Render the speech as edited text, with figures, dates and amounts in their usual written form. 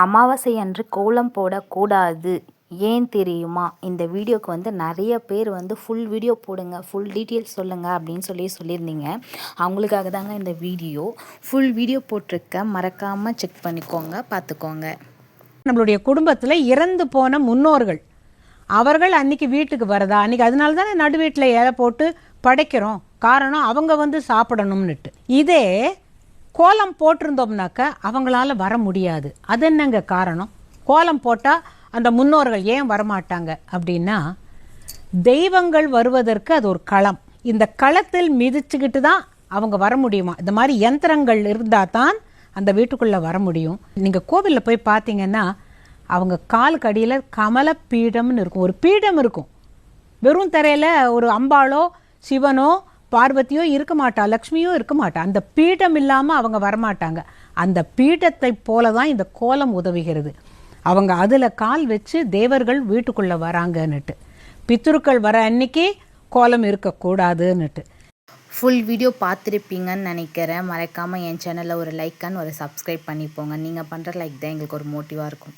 அமாவாசை அன்று கோலம் போடக்கூடாது, ஏன் தெரியுமா? இந்த வீடியோக்கு நிறைய பேர் ஃபுல் வீடியோ போடுங்க, ஃபுல் டீட்டெயில்ஸ் சொல்லுங்கள் அப்படின்னு சொல்லியிருந்தீங்க. அவங்களுக்காக தாங்க இந்த வீடியோ. ஃபுல் வீடியோ போட்டிருக்க, மறக்காமல் செக் பண்ணிக்கோங்க, பார்த்துக்கோங்க. நம்மளுடைய குடும்பத்தில் இறந்து போன முன்னோர்கள் அவர்கள் அன்னைக்கு வீட்டுக்கு வரதா, அன்னைக்கு அதனால தானே நடு வீட்டில் இலை போட்டு படைக்கிறோம். காரணம் அவங்க சாப்பிடணும்னுட்டு. இதே கோலம் போட்டிருந்தோம்னாக்க அவங்களால வர முடியாது. அது என்னங்க காரணம்? கோலம் போட்டால் அந்த முன்னோர்கள் ஏன் வரமாட்டாங்க அப்படின்னா, தெய்வங்கள் வருவதற்கு அது ஒரு களம். இந்த களத்தில் மிதிச்சுக்கிட்டு தான் அவங்க வர முடியுமா. இந்த மாதிரி யந்திரங்கள் இருந்தால் தான் அந்த வீட்டுக்குள்ளே வர முடியும். நீங்கள் கோவிலில் போய் பார்த்தீங்கன்னா அவங்க காலுக்கு அடியில் கமல பீடம்னு இருக்கும், ஒரு பீடம் இருக்கும். வெறும் தரையில் ஒரு அம்பாளோ சிவனோ பார்வதியோ இருக்க மாட்டா, லக்ஷ்மியோ இருக்க மாட்டா. அந்த பீடம் இல்லாமல் அவங்க வரமாட்டாங்க. அந்த பீடத்தை போல தான் இந்த கோலம் உதவுகிறது. அவங்க அதில் கால் வச்சு தேவர்கள் வீட்டுக்குள்ளே வராங்கன்னுட்டு. பித்ருக்கள் வர அன்னைக்கு கோலம் இருக்கக்கூடாதுன்னுட்டு. ஃபுல் வீடியோ பார்த்துருப்பீங்கன்னு நினைக்கிறேன். மறக்காமல் என் சேனலில் ஒரு லைக் அண்ட் ஒரு சப்ஸ்கிரைப் பண்ணிப்போங்க. நீங்கள் பண்ணுற லைக் தான் எங்களுக்கு ஒரு மோட்டிவாக இருக்கும்.